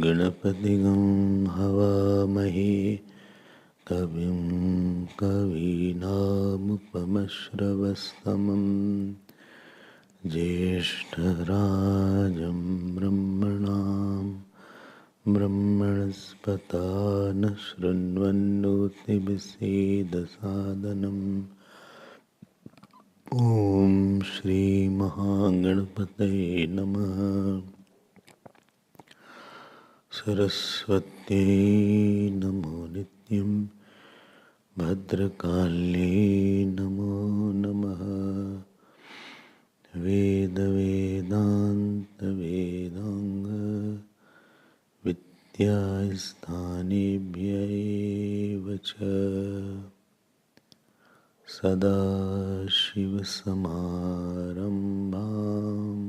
गणपतिगं हवामहे कविं कवीनामुपमश्रवस्तमं ज्येष्ठराजं ब्रह्मणस्पता न शृण्वन्नोतिभिसेदसादनम् ॐ श्रीमहागणपतये नमः। सरस्वत्यै नमो नित्यं भद्रकाल्यै नमो नमः। वेदान्त विद्यास्थानेभ्यः च सदाशिवसमारम्भाम्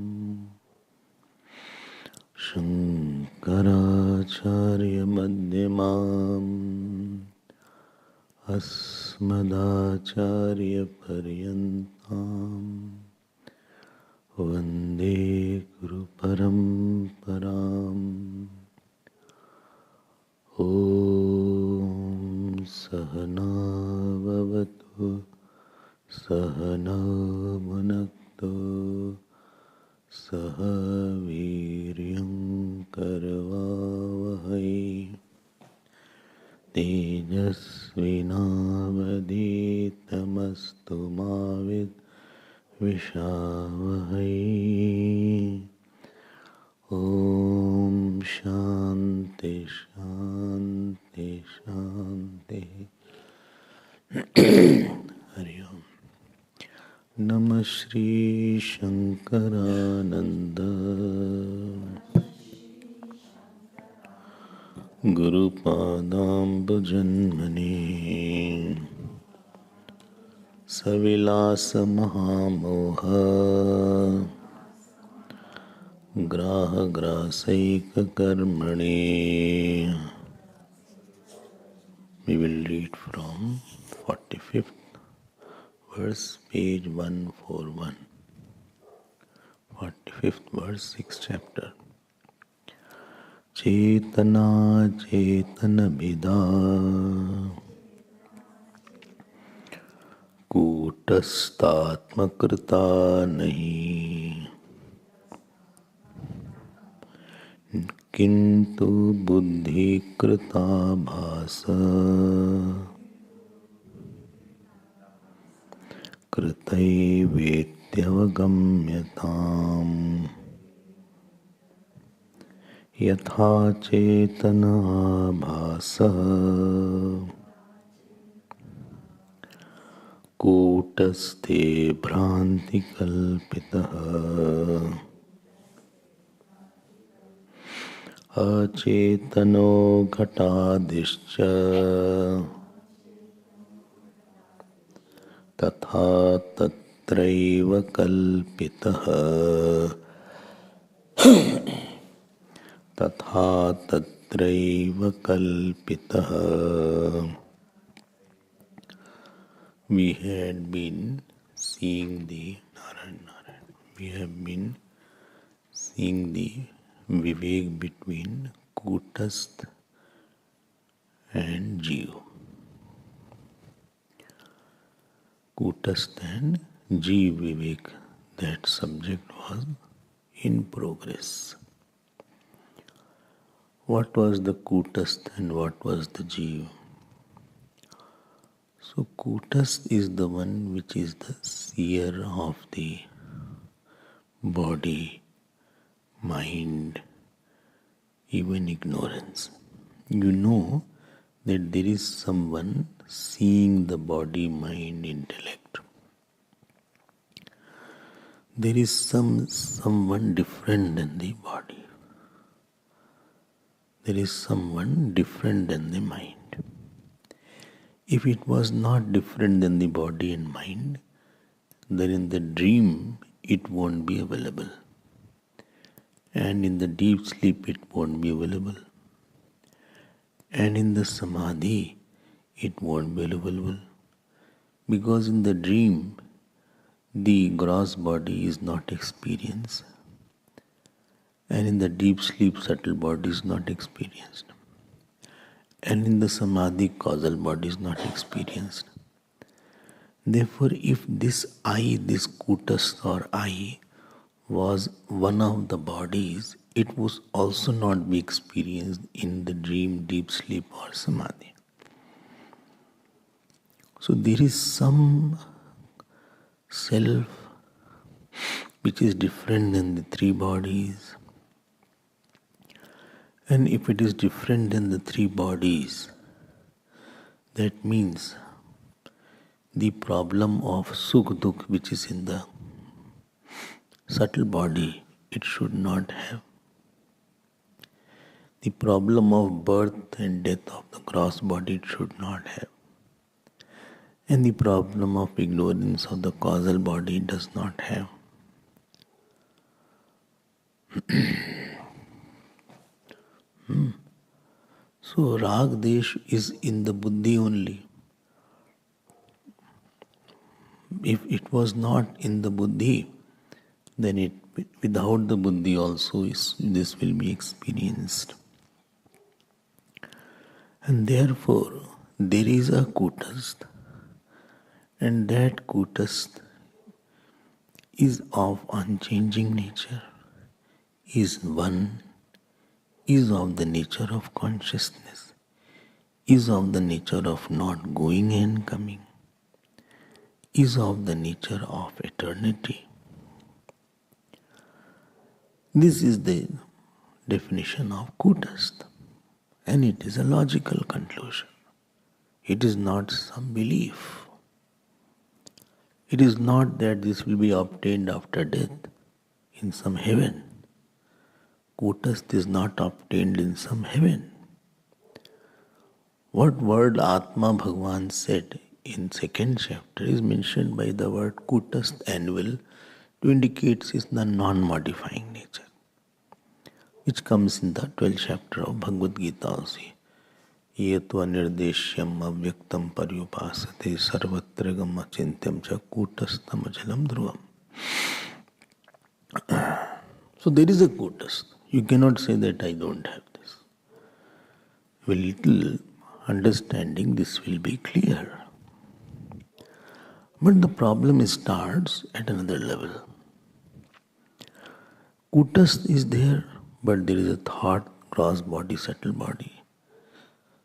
शङ्कराचार्यमध्यमाम् अस्मदाचार्यपर्यन्ताम् वन्दे गुरुपरम्पराम्। ॐ सहना भवतु सहनौ भुनक्तु सह वीर्यं करवावहै तेजस्विनावधीतमस्तु मा विद्विषावहै। ॐ शान्ति शान्ति शान्ति। हरि ओम। नमः Shri Shankaranand गुरुपादाम्बुजन्मने सविलास महामोह ग्राहग्रासैककर्मणे। We will read from 45th verse, page 141. 45th verse, 6th chapter. चेतना चेतन विदा कूटस्थात्मकृता नहीं, किंतु बुद्धि कृता भास कृतैवेत्यवगम्यताम्। यथा चेतना भासः कूटस्थे भ्रान्तिकल्पितः, अचेतनो घटादिश्च तथा तत्रैव कल्पितः, तथा तत्रैव कल्पितः। We had been seeing the we have been seeing the vivek between Kutastha and Jiv. Kutastha and Jiv vivek, that subject was in progress. What was the Kutastha and what was the Jiv? So Kutastha is the one which is the seer of the body, mind, even ignorance. You know that there is someone seeing the body, mind, intellect. There is someone different than the body. There is someone different than the mind. If it was not different than the body and mind, then in the dream it won't be available. And in the deep sleep it won't be available. And in the samadhi it won't be available. Because in the dream the gross body is not experienced. And in the deep sleep subtle body is not experienced. And in the samadhi causal body is not experienced. Therefore, if this I, this Kutastha or I, was one of the bodies, it would also not be experienced in the dream, deep sleep or samadhi. So there is some self which is different than the three bodies. And if it is different than the three bodies, that means the problem of Sukh Dukh which is in the subtle body, it should not have. The problem of birth and death of the gross body, it should not have. And the problem of ignorance of the causal body does not have. So Rag Desh is in the Buddhi only. If it was not in the Buddhi, then it without the Buddhi also this will be experienced. And therefore there is a Kutastha, and that Kutastha is of unchanging nature, is one, is of the nature of consciousness, is of the nature of not going and coming, is of the nature of eternity. This is the definition of Kutastha, and it is a logical conclusion. It is not some belief. It is not that this will be obtained after death in some heaven. Kutastha is not obtained in some heaven. What word Atma Bhagavan said in second chapter is mentioned by the word Kutastha annual to indicate its non-modifying nature, which comes in the 12th chapter of Bhagavad Gita also. Yetva nirdeshyam avyaktam paryupasate sarvatragam achintyam cha kutastham achalam dhruvam. So there is a Kutastha. You cannot say that I don't have this. With little understanding, this will be clear. But the problem starts at another level. Kutastha is there, but there is a thought, gross body, subtle body.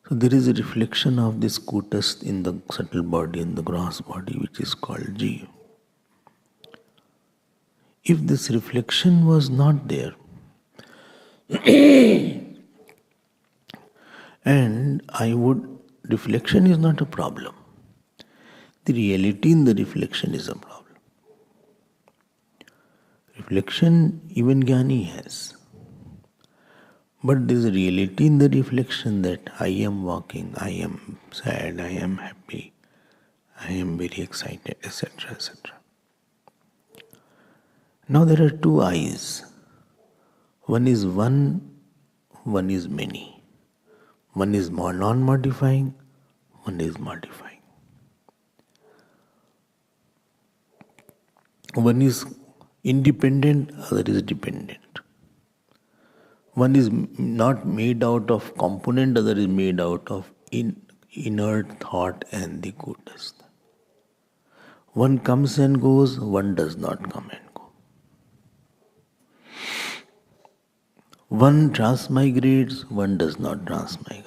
So there is a reflection of this Kutastha in the subtle body and the gross body, which is called Jiva. If this reflection was not there, and reflection is not a problem. The reality in the reflection is a problem. Reflection even Jnani has. But there is a reality in the reflection that I am walking, I am sad, I am happy, I am very excited, etc., etc. Now there are two eyes. One is one is many. One is more non-modifying, one is modifying. One is independent, other is dependent. One is not made out of component, other is made out of inert thought and the Kutastha. One comes and goes, one does not come and go. One transmigrates, one does not transmigrate.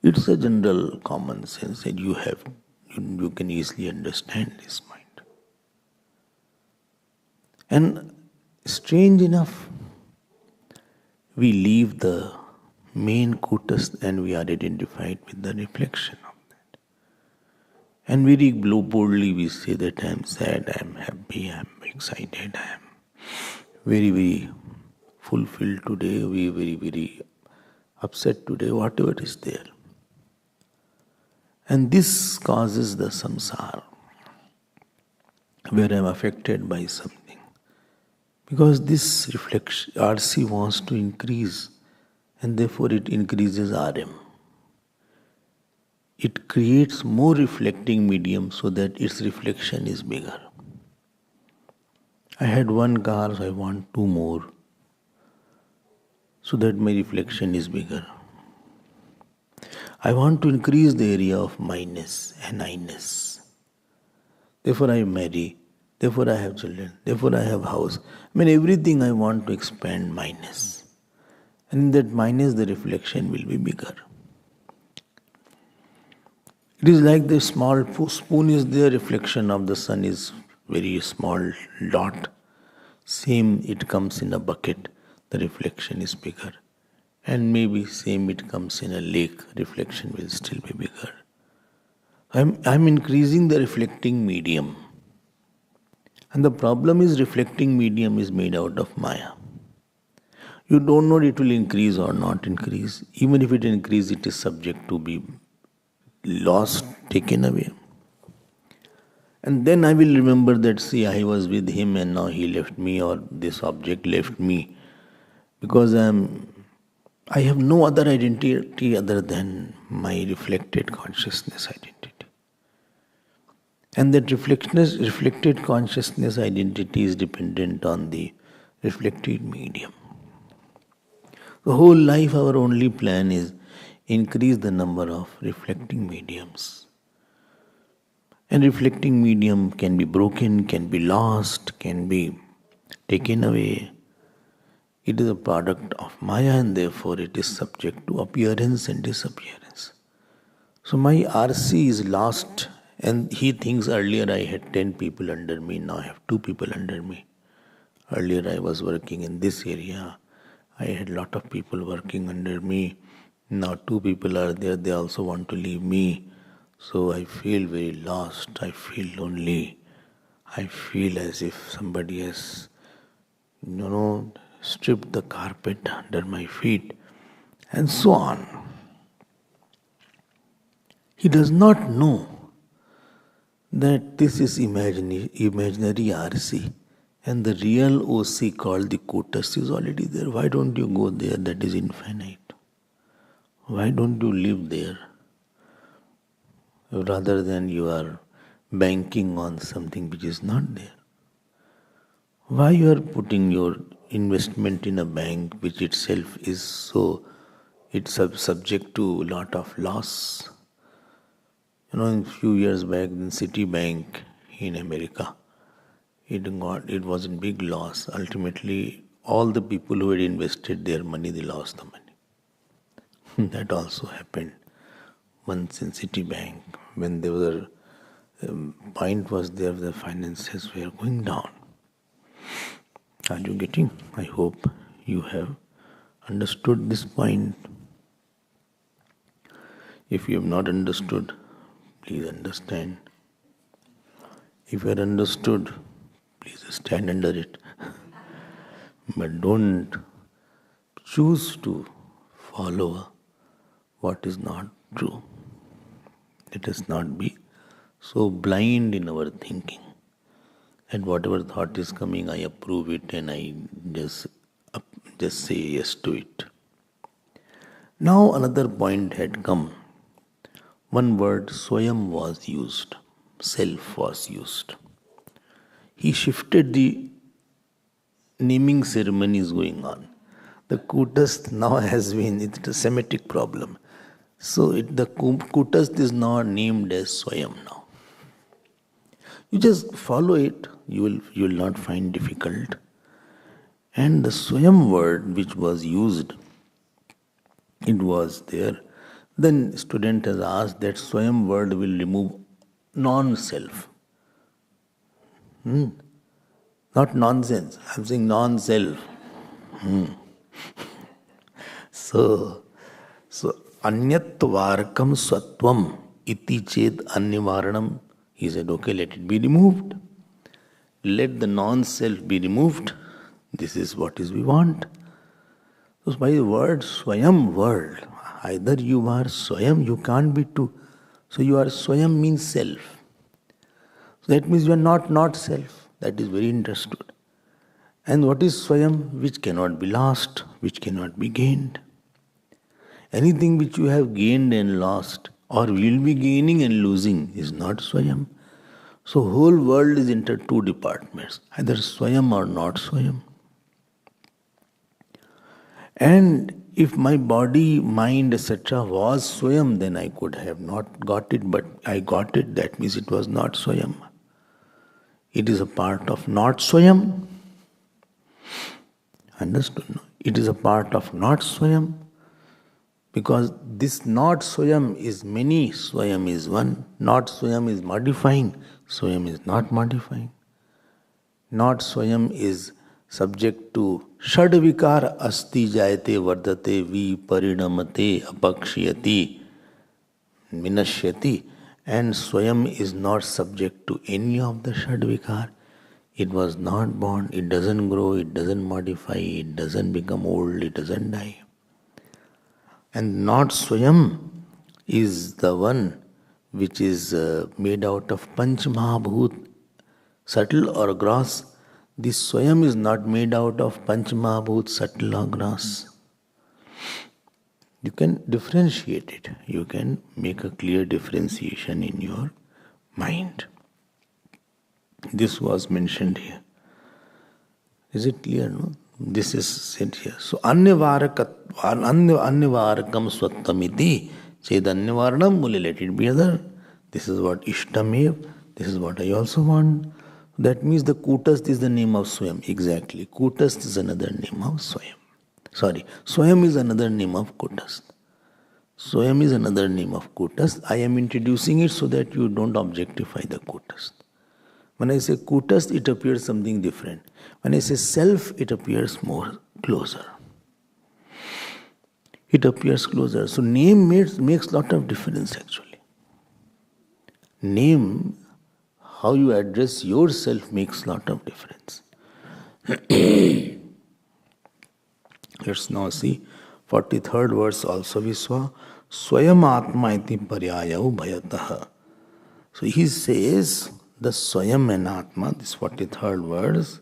It's a general common sense that you can easily understand this mind. And strange enough, we leave the main Kutastha and we are identified with the reflection of that. And very boldly we say that I am sad, I am happy, I am excited, I am very, very fulfilled today, we are very, very upset today, whatever is there. And this causes the samsara, where I am affected by something. Because this reflection, RC wants to increase, and therefore it increases RM. It creates more reflecting medium so that its reflection is bigger. I had one car, so I want two more, so that my reflection is bigger. I want to increase the area of myness and I-ness. Therefore I marry, therefore I have children, therefore I have house. Everything I want to expand myness. And in that myness the reflection will be bigger. It is like the small spoon is there, reflection of the sun is very small dot. Same it comes in a bucket, the reflection is bigger. And maybe same it comes in a lake, reflection will still be bigger. I'm increasing the reflecting medium. And the problem is reflecting medium is made out of Maya. You don't know it will increase or not increase. Even if it increases, it is subject to be lost, taken away. And then I will remember that, see, I was with him and now he left me, or this object left me. Because I have no other identity other than my reflected consciousness identity. And that reflected consciousness identity is dependent on the reflected medium. The whole life, our only plan is increase the number of reflecting mediums. And reflecting medium can be broken, can be lost, can be taken away. It is a product of Maya and therefore it is subject to appearance and disappearance. So my RC is lost and he thinks earlier I had 10 people under me, now I have 2 people under me. Earlier I was working in this area, I had a lot of people working under me. Now 2 people are there, they also want to leave me. So I feel very lost, I feel lonely. I feel as if somebody has, stripped the carpet under my feet, and so on. He does not know that this is imaginary RC, and the real OC called the Kutastha is already there. Why don't you go there? That is infinite. Why don't you live there? Rather than you are banking on something which is not there. Why you are putting your investment in a bank which itself is it's subject to a lot of loss. A few years back in Citibank in America, it was in big loss. Ultimately, all the people who had invested their money, they lost the money. That also happened once in Citibank when there were point was there, the finances were going down. Are you getting? I hope you have understood this point. If you have not understood, please understand. If you have understood, please stand under it. But don't choose to follow what is not true. Let us not be so blind in our thinking. And whatever thought is coming, I approve it and I just say yes to it. Now another point had come. One word, Swayam, was used. Self was used. He shifted the naming ceremony is going on. The Kutastha now has been, it's a Semitic problem. So the Kutastha is now named as Swayam now. You just follow it, you will not find difficult. And the Swayam word which was used, it was there. Then student has asked that Swayam word will remove non-self. Not nonsense. I'm saying non-self. So anyatvarakam swatvam iti ched annivaranam. He said, okay, let it be removed. Let the non-self be removed. This is what is we want. So by the word Swayam world, either you are Swayam, you can't be two. So you are Swayam means self. So that means you are not self. That is very understood. And what is Swayam? Which cannot be lost, which cannot be gained. Anything which you have gained and lost, or will be gaining and losing, is not Swayam. So whole world is into two departments, either Swayam or not Swayam. And if my body, mind, etc. was Swayam, then I could have not got it, but I got it, that means it was not Swayam. It is a part of not Swayam. Understood? No? It is a part of not Swayam. Because this not Swayam is many, Swayam is one. Not Swayam is modifying, Swayam is not modifying. Not Swayam is subject to Shad Vikar Asti Jayate Vardate Viparinamate Apakshiyati Minashyati. And Swayam is not subject to any of the Shad Vikar. It was not born, it doesn't grow, it doesn't modify, it doesn't become old, it doesn't die. And not Swayam is the one which is made out of Panch Mahabhut, subtle or gross. This Swayam is not made out of Panch Mahabhut, subtle or gross. You can differentiate it. You can make a clear differentiation in your mind. This was mentioned here. Is it clear? No? This is said here. So annivarakam swattamiti ched annivaranam mule, let it be other. This is what Ishtamev. This is what I also want. That means the Kutastha is the name of Swayam. Exactly. Kutastha is another name of Swayam. Sorry. Swayam is another name of Kutastha. Swayam is another name of Kutastha. I am introducing it so that you don't objectify the Kutastha. When I say Kutastha, it appears something different. When I say self, it appears more closer. It appears closer. So name makes lot of difference actually. Name, how you address yourself makes lot of difference. Let's now see 43rd verse also we saw. Swayam Atma iti paryayau bhayatah. So he says the Swayam and Atma, this 43rd verse,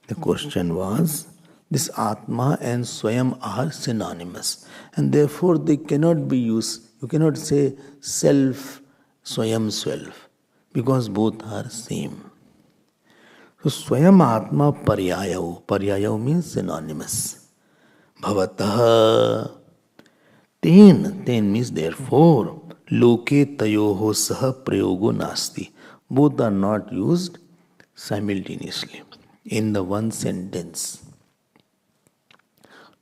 the question was, this Atma and Swayam are synonymous and therefore they cannot be used. You cannot say self, Swayam, self, because both are same. So Swayam Atma paryayau. Paryayau means synonymous. Bhavatah. Ten means therefore. Loke tayoho saha prayogo nasti. Both are not used simultaneously in the one sentence.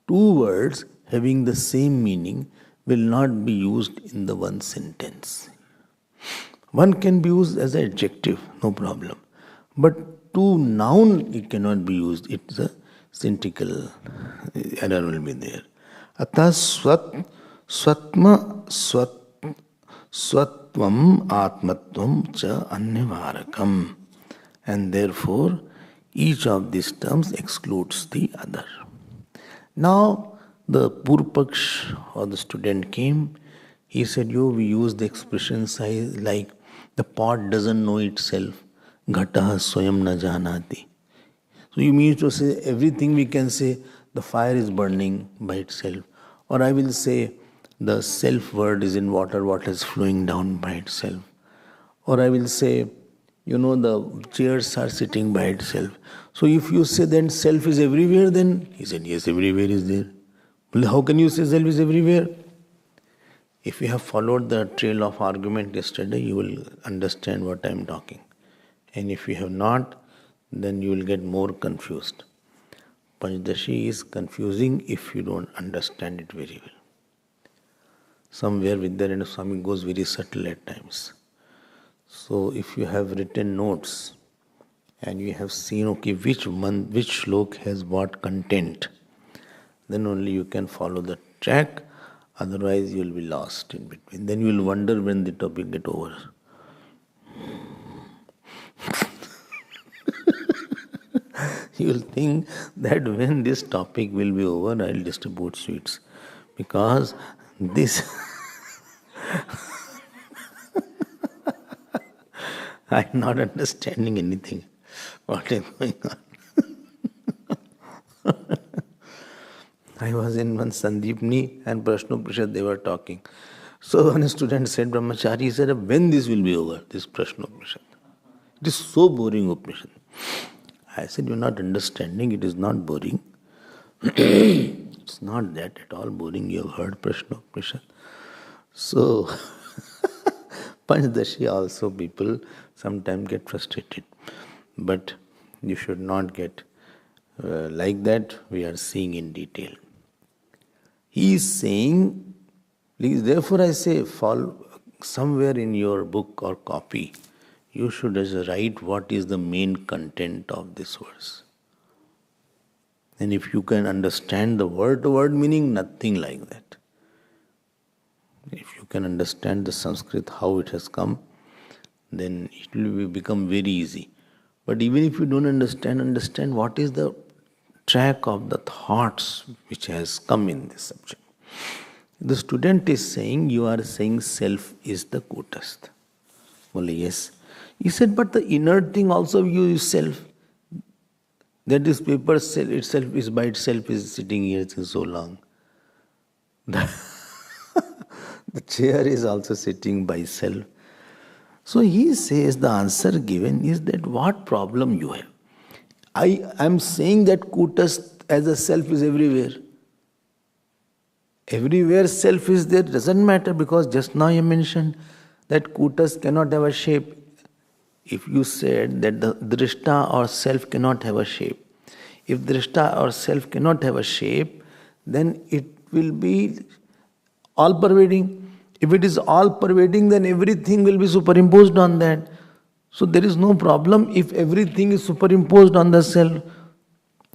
Two words having the same meaning will not be used in the one sentence. One can be used as an adjective, no problem. But two noun, it cannot be used. It's a syntactical error will be there. Atha swatvam atmatvam cha annivarakam. And therefore, each of these terms excludes the other. Now, the Purpaksh or the student came. He said, we use the expression like the pot doesn't know itself. Ghataha swayam na janati. So you mean to say everything we can say the fire is burning by itself. Or I will say the self word is in water is flowing down by itself. Or I will say, the chairs are sitting by itself. So if you say then self is everywhere, then he said, yes, everywhere is there. Well, how can you say self is everywhere? If you have followed the trail of argument yesterday, you will understand what I am talking. And if you have not, then you will get more confused. Panchadashi is confusing if you don't understand it very well. Somewhere Vidyananda Swami goes very subtle at times. So if you have written notes and you have seen, okay, which shlok has what content, then only you can follow the track. Otherwise, you will be lost in between. Then you will wonder when the topic get over. You will think that when this topic will be over, I will distribute sweets. Because this, I am not understanding anything. What is going on? I was in one Sandeepni and Prashnoprashad, they were talking. So one student said, Brahmachari, he said, when this will be over, this Prashnoprashad? It is so boring, Upanishad. I said, you're not understanding, it is not boring. It's not that at all boring, you have heard Prashnoprashad. So, Panchadashi also people sometimes get frustrated. But you should not get like that, we are seeing in detail. He is saying, therefore I say, follow somewhere in your book or copy, you should just write what is the main content of this verse. And if you can understand the word-to-word meaning, nothing like that. If you can understand the Sanskrit, how it has come, then it will become very easy. But even if you don't understand what is the track of the thoughts which has come in this subject. The student is saying, you are saying self is the Kutastha. Well, yes. He said, but the inner thing also you is self. That this paper itself is by itself is sitting here since so long. The chair is also sitting by self. So he says the answer given is that what problem you have. I am saying that Kutastha as a self is everywhere. Everywhere self is there, doesn't matter because just now you mentioned that Kutastha cannot have a shape. If you said that the drishta or self cannot have a shape, if drishta or self cannot have a shape, then it will be all-pervading. If it is all-pervading, then everything will be superimposed on that. So there is no problem if everything is superimposed on the self.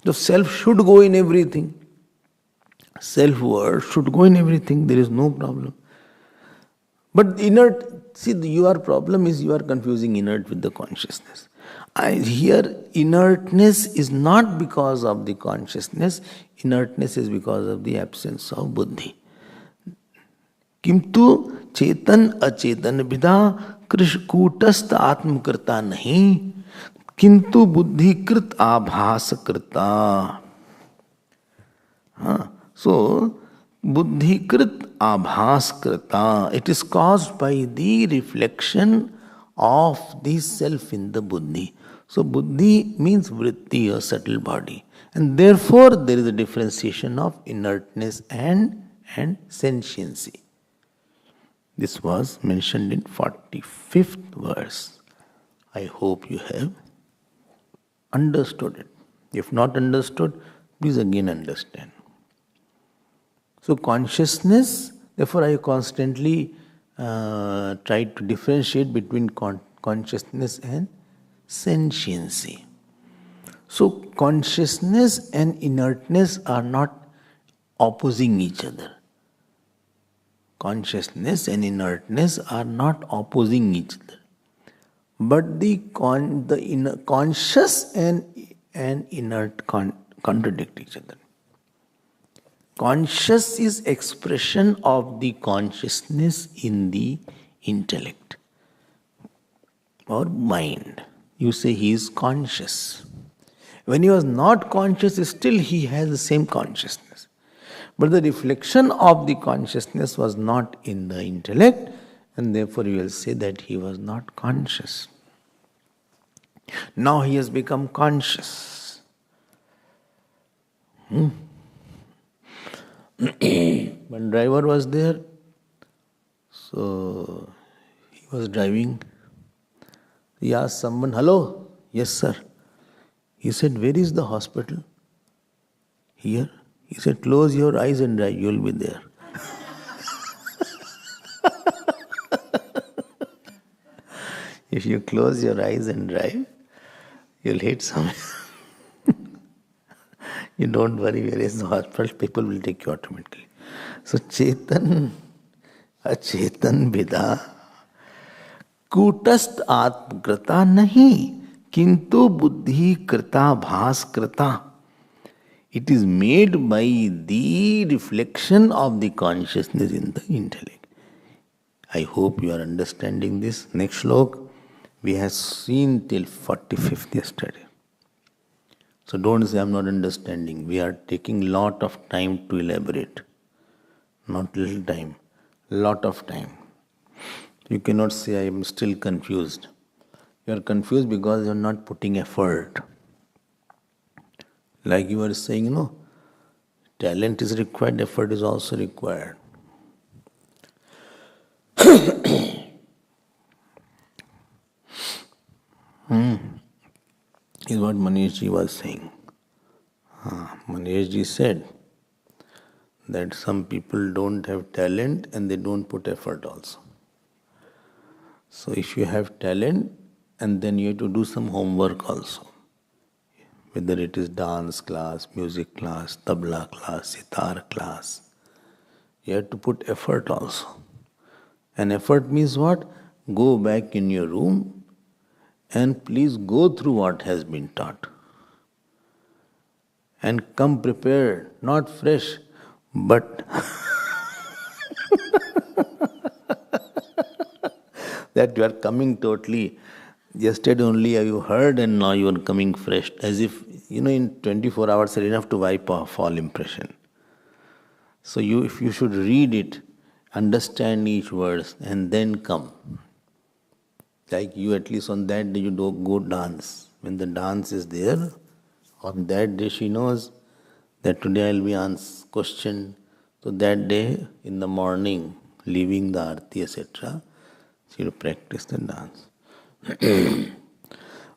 The self should go in everything. Self-word should go in everything. There is no problem. But inert, see, your problem is you are confusing inert with the consciousness. Here, inertness is not because of the consciousness. Inertness is because of the absence of buddhi. किंतु चेतन अचेतन विदा कूटस्थ आत्मकृता नहीं किंतु बुद्धिकृत आभास कृता. So buddhiकृत आभास कृता, it is caused by the reflection of the self in the buddhi. So buddhi means vritti or subtle body, and therefore there is a differentiation of inertness and sentiency. This was mentioned in 45th verse. I hope you have understood it. If not understood, please again understand. So consciousness, therefore I constantly try to differentiate between consciousness and sentiency. So consciousness and inertness are not opposing each other. Consciousness and inertness are not opposing each other. But the conscious and inert contradict each other. Conscious is expression of the consciousness in the intellect or mind. You say he is conscious. When he was not conscious, still he has the same consciousness. But the reflection of the consciousness was not in the intellect, and therefore you will say that he was not conscious. Now he has become conscious. One driver was there, so he was driving. He asked someone, "Hello?" "Yes, sir." He said, "Where is the hospital?" "Here." He said, "Close your eyes and drive, you will be there." If you close your eyes and drive, you'll hit something. You don't worry where is the hospital, people will take you automatically. So Chetan, Achetan Vida, कूटस्थ आत्मकृता नहीं किंतु बुद्धि कृता भास कृता. It is made by the reflection of the consciousness in the intellect. I hope you are understanding this. Next slok, we have seen till 45th yesterday. So don't say I am not understanding. We are taking lot of time to elaborate. Not little time, lot of time. You cannot say I am still confused. You are confused because you are not putting effort. Like you were saying, talent is required, effort is also required. Is what Manishji was saying. Manishji said that some people don't have talent and they don't put effort also. So if you have talent, and then you have to do some homework also. Whether it is dance class, music class, tabla class, sitar class. You have to put effort also. And effort means what? Go back in your room and please go through what has been taught. And come prepared, not fresh, but that you are coming totally. Yesterday only you heard and now you are coming fresh. As if, in 24 hours are enough to wipe off all impression. So if you should read it, understand each verse and then come. Like you, at least on that day you don't go dance. When the dance is there, on that day she knows that today I will be questioned. So that day in the morning, leaving the arti, etc., she will practice the dance.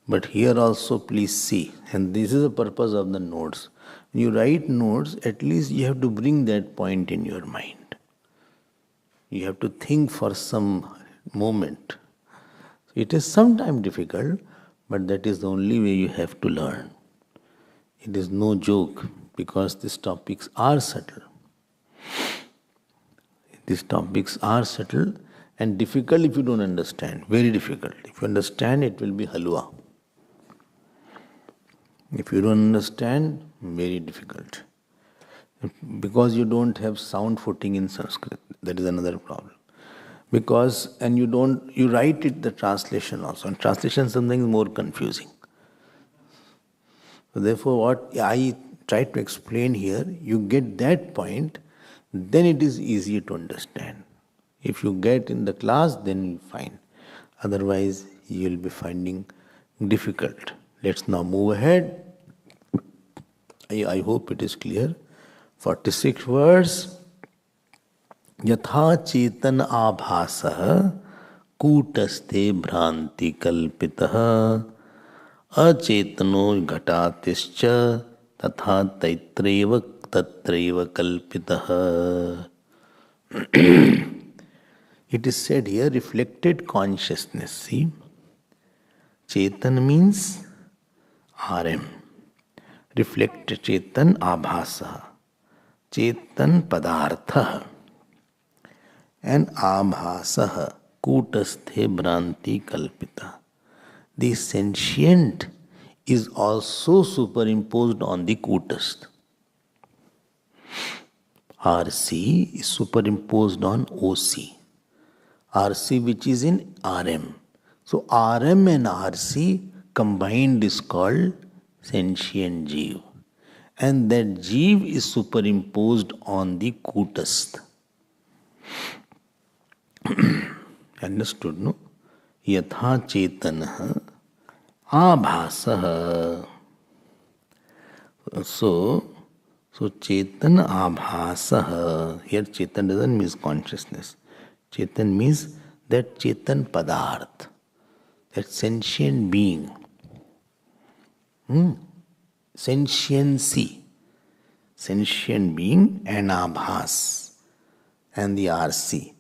But here also please see, and this is the purpose of the notes. When you write notes, at least you have to bring that point in your mind. You have to think for some moment. It is sometimes difficult, but that is the only way you have to learn. It is no joke, because these topics are subtle. These topics are subtle and difficult if you don't understand. Very difficult. If you understand, it will be halwa. If you don't understand, very difficult. Because you don't have sound footing in Sanskrit. That is another problem. And you write it, the translation also. And translation is something more confusing. So therefore, what I try to explain here, you get that point, then it is easier to understand. If you get in the class, then you find. Otherwise, you will be finding difficult. Let's now move ahead. I hope it is clear. 46th verse. Yatha chetan abhasah kutasthe bhranti kalpitah achetano ghatatischa tatha tatreva kalpitah. It is said here, reflected consciousness. See, Chetan means RM. Reflected Chetan Abhasa. Chetan Padartha. And Abhasa Kutasthe Bhranti Kalpita. The sentient is also superimposed on the Kutastha. RC is superimposed on OC. RC which is in RM. So RM and RC combined is called sentient Jeev. And that Jeev is superimposed on the Kutastha. Understood, no? Yatha Chetana Abhasah. So Chetan Abhasah. Here Chetan doesn't mean consciousness. Chetan means that Chetan Padarth, that sentient being. Sentiency. Sentient being and Abhas. And the RC.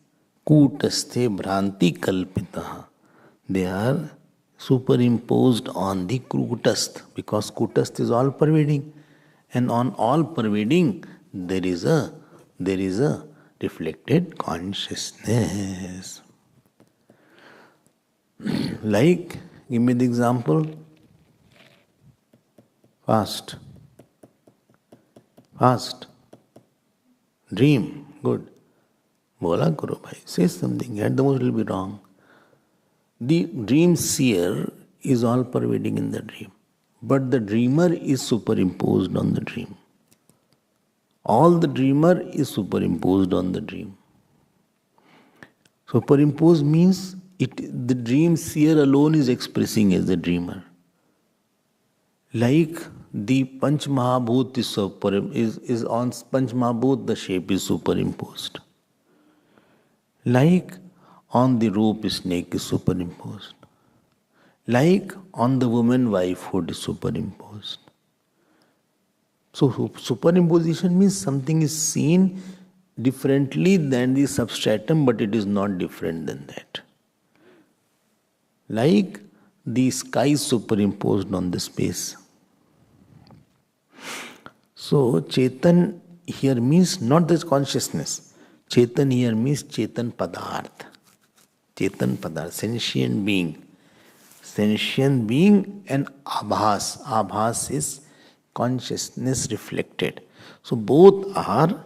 Kutasthe Bhranti Kalpitaha. They are superimposed on the Kutastha, because Kutastha is all pervading, and on all pervading there is a reflected consciousness. Like, give me the example. Fast. Dream. Good. Bola karo bhai. Say something. At the most it will be wrong. The dream seer is all pervading in the dream. But the dreamer is superimposed on the dream. All the dreamer is superimposed on the dream. Superimpose means the dream seer alone is expressing as the dreamer. Like the Panch Mahabhut is on Panch Mahabhut, the shape is superimposed. Like on the rope snake is superimposed. Like on the woman wifehood is superimposed. So superimposition means something is seen differently than the substratum, but it is not different than that. Like the sky is superimposed on the space. So Chetan here means not this consciousness. Chetan here means Chetan Padarth. Chetan Padarth, sentient being. Sentient being and Abhas. Abhas is consciousness reflected. So both are,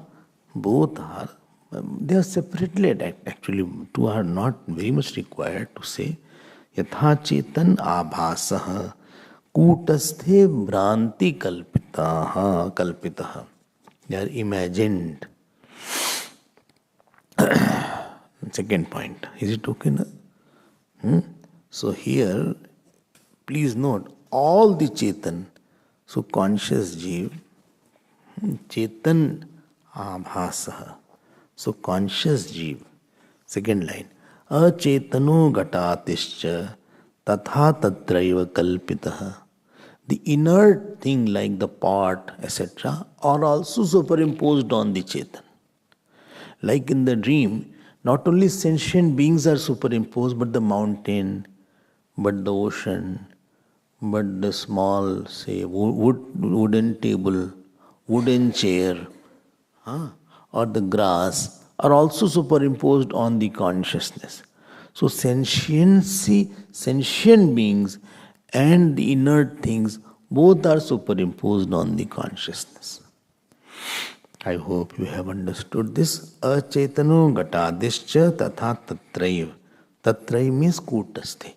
they are separately actually. Two are not very much required to say. Yatha Chetan Abhasah Kutasthe Bhranti Kalpitaha. They are imagined. Second point. Is it okay now? So here, please note, all the Chetan, so conscious Jeev, Chetan Abhasaha, so conscious Jeev. Second line, Achetano Gatatischa Tatha Tatraiva Kalpitaha. The inert thing like the pot, etc., are also superimposed on the Chetan. Like in the dream, not only sentient beings are superimposed, but the mountain, but the ocean, but the small, say, wooden table, wooden chair, or the grass are also superimposed on the consciousness. So sentient beings and the inert things both are superimposed on the consciousness. I hope you have understood this. Achetano gatadischa tatha tatraiv. Tatraiv means kutasthe.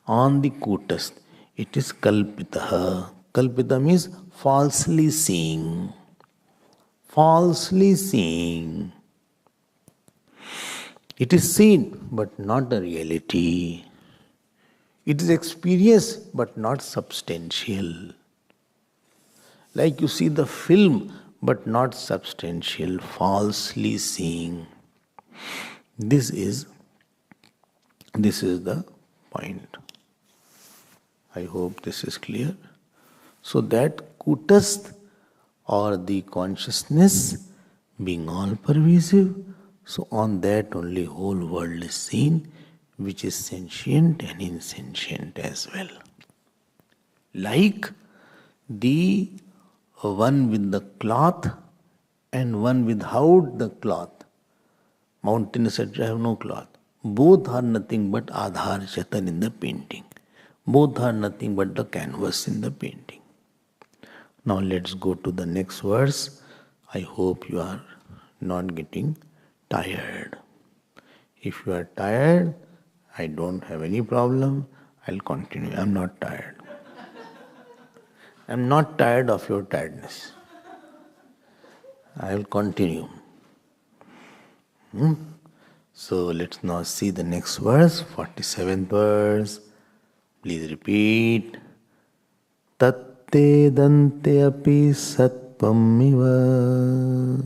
On the kutastha, it is kalpitaha. Kalpita means falsely seeing. Falsely seeing. It is seen, but not a reality. It is experienced, but not substantial. Like you see the film, but not substantial, falsely seeing. This is the point. I hope this is clear. So that Kutastha or the consciousness being all pervasive, so on that only whole world is seen, which is sentient and insentient as well. Like the one with the cloth and one without the cloth. Mountain, etc. have no cloth. Both are nothing but Adhar Chetan in the painting. Both are nothing but the canvas in the painting. Now let's go to the next verse. I hope you are not getting tired. If you are tired, I don't have any problem. I'll continue. I'm not tired. I'm not tired of your tiredness. I will continue. So let's now see the next verse, 47th verse. Please repeat. Tatte dante api satvam iva.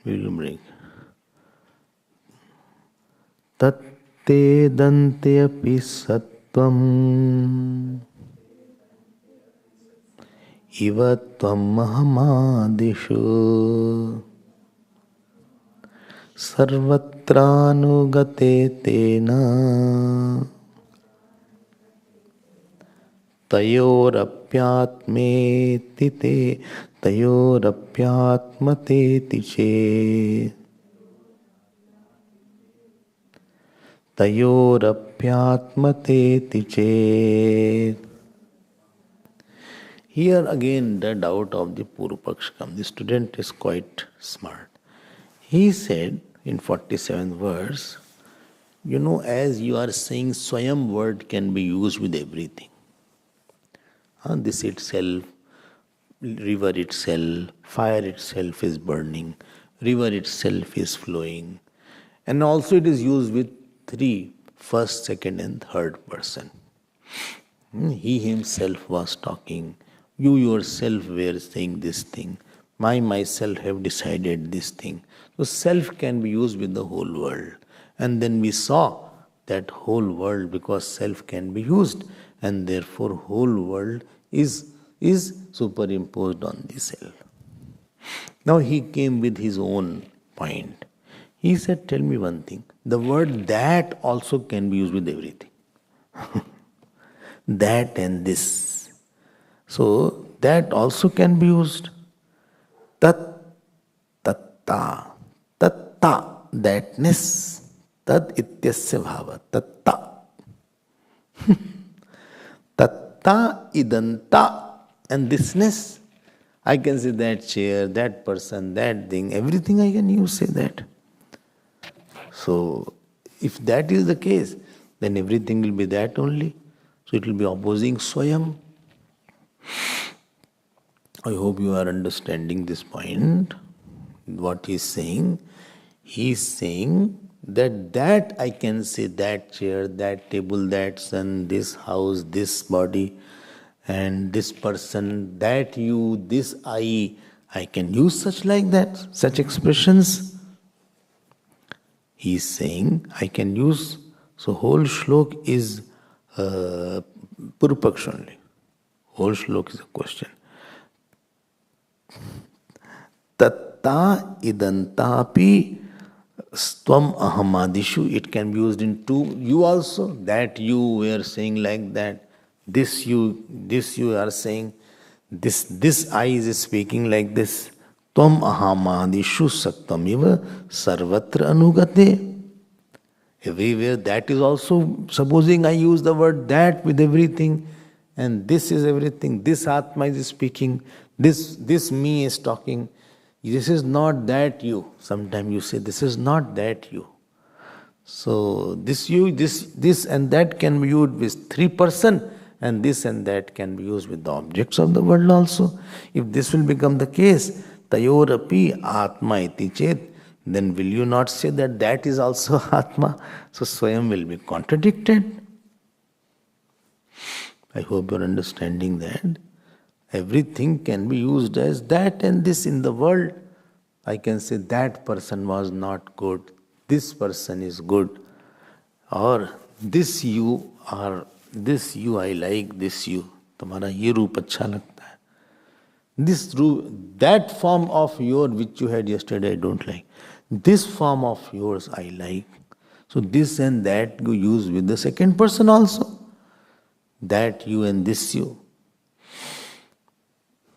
We will break. Tatte dante api satvam iva tvam mahamadishu. सर्वत्रानुगते तेन तयोरप्यात्मेति ते तयोरप्यात्मतेति चेत् तयोरप्यात्मतेति चेत्. Here again the doubt of the Purupaksh comes. The student is quite smart. He said in 47th verse, as you are saying, Swayam word can be used with everything. This itself, river itself, fire itself is burning, river itself is flowing. And also it is used with three, first, second and third person. He himself was talking. You yourself were saying this thing. Myself have decided this thing. So self can be used with the whole world. And then we saw that whole world, because self can be used, and therefore whole world is superimposed on the self. Now he came with his own point. He said, tell me one thing. The word that also can be used with everything. That and this. So that also can be used. Tat, tatta, tatta, thatness. Tad ityasya bhava, tatta. Tatta idanta, and thisness. I can say that chair, that person, that thing, everything I can use, say that. So if that is the case, then everything will be that only. So it will be opposing Swayam. I hope you are understanding this point. What he is saying? He is saying that I can say that chair, that table, that sun, this house, this body, and this person, that you, this I can use such like that, such expressions. He is saying I can use. So whole shlok is Purupaksh only. Whole shlok is a question. Tatta idantapi stvam ahamadishu. It can be used in two. You also, that you were saying like that. This you are saying. This I is speaking like this. Tvam ahamadishu saktamiva sarvatra anugate. Everywhere that is also, supposing I use the word that with everything, and this is everything, this Atma is speaking, this me is talking, this is not that you. Sometimes you say this is not that you. So this you, this and that can be used with three person, and this and that can be used with the objects of the world also. If this will become the case, tayorapi atma iti chet, then will you not say that is also Atma? So Swayam will be contradicted. I hope you are understanding that. Everything can be used as that and this in the world. I can say that person was not good, this person is good, or this you I like, this you. तुम्हारा ये रूप अच्छा लगता है. This रूप, that form of your which you had yesterday I don't like. This form of yours I like. So this and that you use with the second person also. That you and this you.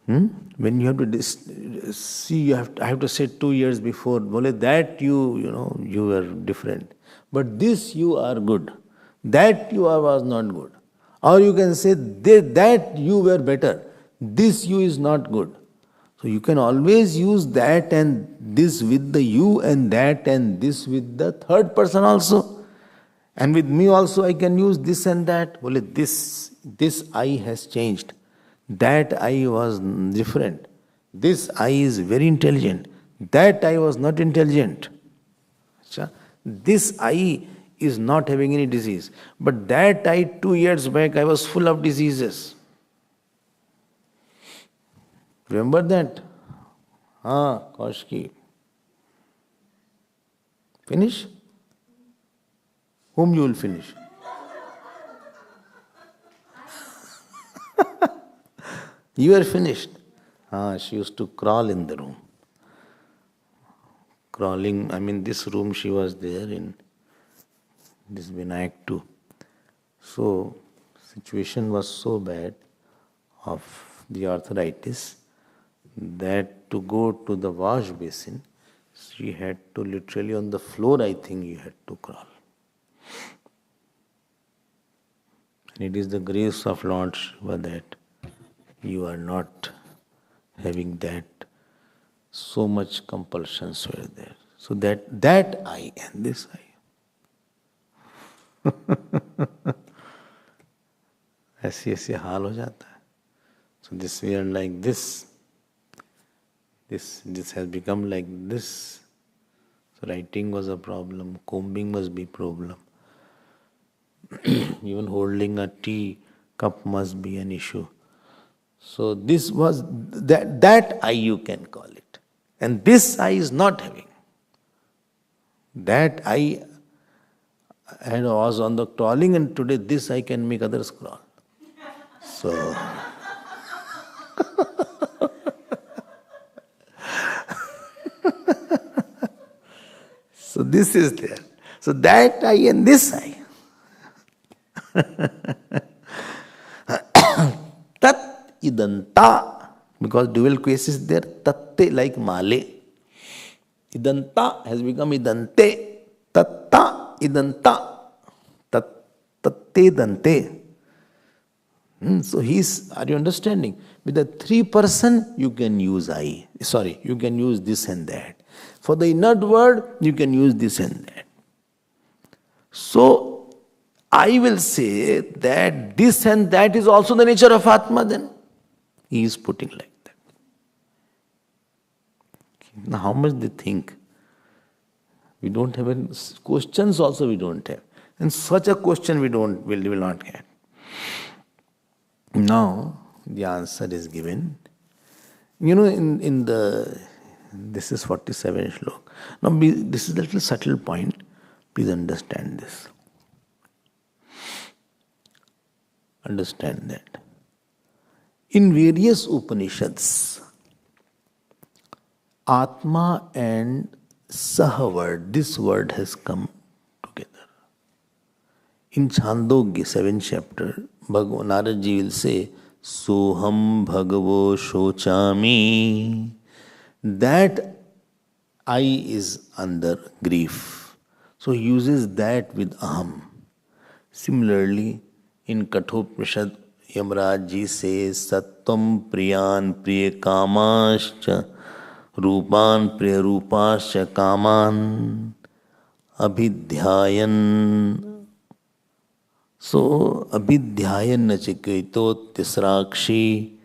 When you have to see, I have to say 2 years before, that you were different. But this you are good. That you was not good. Or you can say that you were better. This you is not good. So you can always use that and this with the you, and that and this with the third person also. And with me also I can use this and that. This I has changed. That I was different. This I is very intelligent. That I was not intelligent. This I is not having any disease. But that I 2 years back I was full of diseases. Remember that? Kaushiki. Finish? Whom you will finish? You are finished. She used to crawl in the room. crawling. I mean, this room she was there in, this Vinayak too. So, situation was so bad of the arthritis that to go to the wash basin, she had to literally on the floor, I think you had to crawl. And it is the grace of Lord Shiva that you are not having that, so much compulsions were there. So that I and this I. ऐसे ऐसे हाल हो जाता है. So this we are like this. This has become like this. So writing was a problem, combing must be problem. Even holding a tea cup must be an issue. So this was that I you can call it. And this I is not having. That I was on the crawling, and today this I can make others crawl. So so this is there. So that I and this I. Tat idanta, because dual case is there, tatte like male. Idanta has become idante. Tatta idanta. Tatte dante. So are you understanding? With the three person, you can use I. Sorry, you can use this and that. For the inert word, you can use this and that. So, I will say that this and that is also the nature of Atma then. He is putting like that. Now, how much they think? We don't have any questions also we don't have. And such a question we will not get. Now, the answer is given. You know, in the, this is 47 shlok. Now, this is a little subtle point. Please understand this. Understand that. In various Upanishads, Atma and Saha word, this word has come together. In Chandogya, 7th chapter, Narad Ji will say, Soham Bhagavo Shochami. That I is under grief. So he uses that with Aham. Similarly, in Kathopanishad, Yamraj Ji says, Sattvam Priyan Priya Kamascha Rupan Priya Rupascha Kaman Abhidhyayan. So, Abhidhyayan Nachiketo Tisrakshi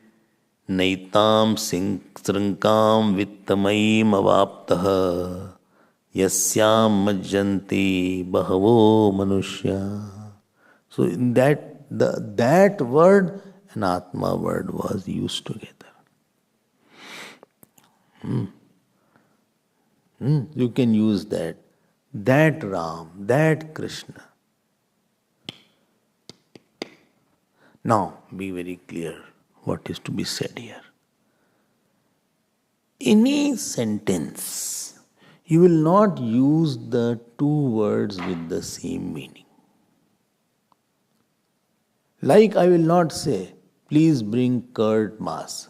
Naitam Srinkam Vittamayim Avaptaha Yasyam Majjanti Bahavo Manushya. So in that word and Atma word was used together. You can use that. That Ram, that Krishna. Now, be very clear what is to be said here. Any sentence, you will not use the two words with the same meaning. Like I will not say, please bring curd mas.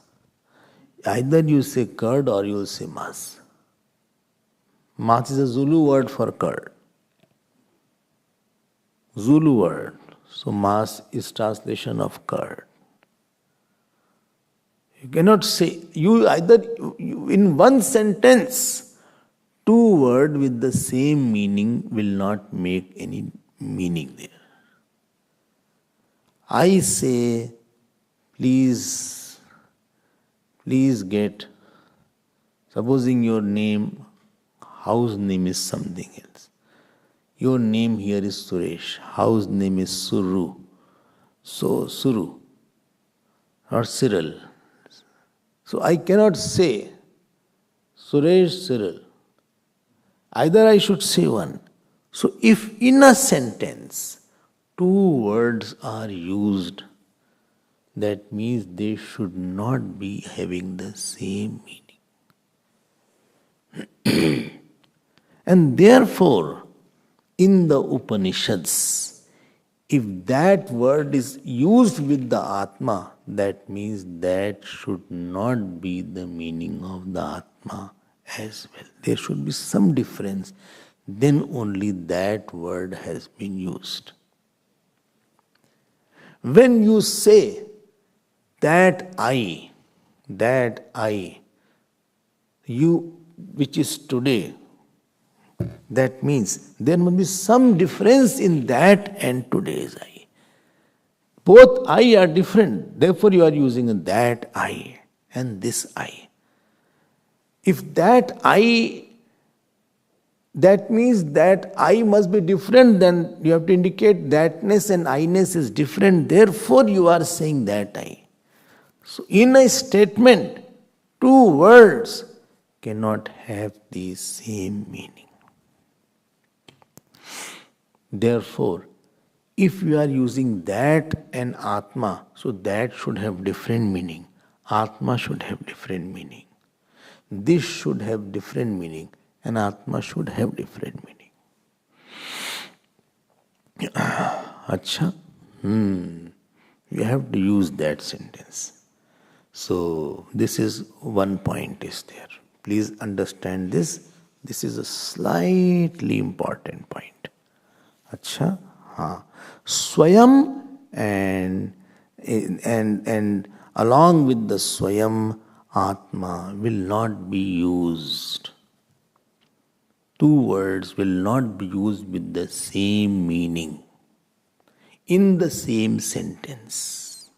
Either you say curd or you will say mas. Mas is a Zulu word for curd. Zulu word. So mas is translation of curd. You cannot say, in one sentence, two words with the same meaning will not make any meaning there. I say, please get, supposing your name, house name is something else. Your name here is Suresh, house name is Suru. So, Suru or Cyril. So, I cannot say Suresh, Cyril. Either I should say one. So, if in a sentence, two words are used, that means they should not be having the same meaning. And therefore, in the Upanishads, if that word is used with the Atma, that means that should not be the meaning of the Atma as well. There should be some difference. Then only that word has been used. When you say that I, you, which is today, that means there must be some difference in that and today's I. Both I are different, therefore you are using that I and this I. If that I, that means that I must be different, then you have to indicate thatness and I-ness is different, therefore you are saying that I. So in a statement, two words cannot have the same meaning. Therefore, if you are using that and Atma, so that should have different meaning. Atma should have different meaning. This should have different meaning, and Atma should have different meaning. Acha? You have to use that sentence. So, this is one point is there. Please understand this. This is a slightly important point. Acha? हाँ, Swayam and along with the Swayam, Atma will not be used. Two words will not be used with the same meaning in the same sentence.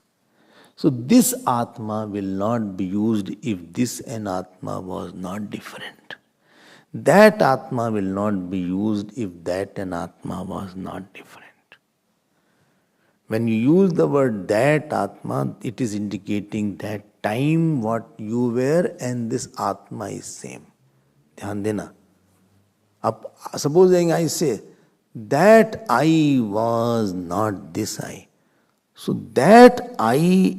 So this Atma will not be used if this and Atma was not different. That Atma will not be used if that and Atma was not different. When you use the word that Atma, it is indicating that time what you were and this Atma is same. Dhyan dena. Supposing I say, that I was not this I. So that I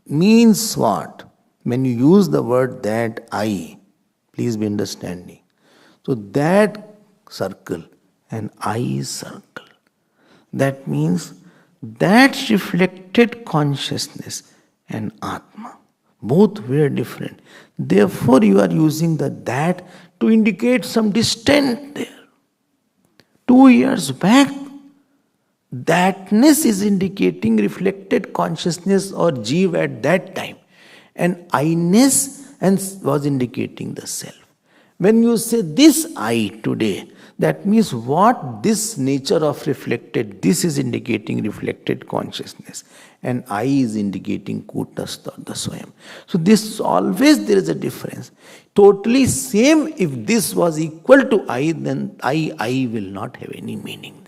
means what? When you use the word that I, please be understanding. So that circle and I circle. That means that reflected consciousness and Atma. Both were different. Therefore, you are using the that to indicate some distance there. 2 years back, thatness is indicating reflected consciousness or Jeev at that time. And I-ness was indicating the self. When you say this I today, that means what this nature of reflected, this is indicating reflected consciousness. And I is indicating Kutastha or the Swayam. So this always there is a difference. Totally same, if this was equal to I, then I will not have any meaning there.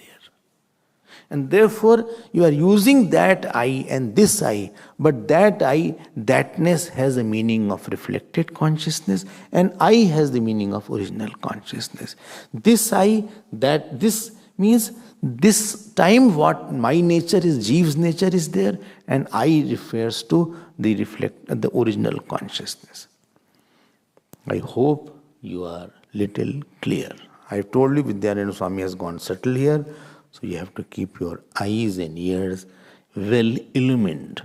And therefore, you are using that I and this I, but that I, thatness has a meaning of reflected consciousness, and I has the meaning of original consciousness. This I, that this means this time what my nature is, Jeev's nature is there, and I refers to the original consciousness. I hope you are little clear. I told you Vidyananda Swami has gone subtle here. So you have to keep your eyes and ears well illumined,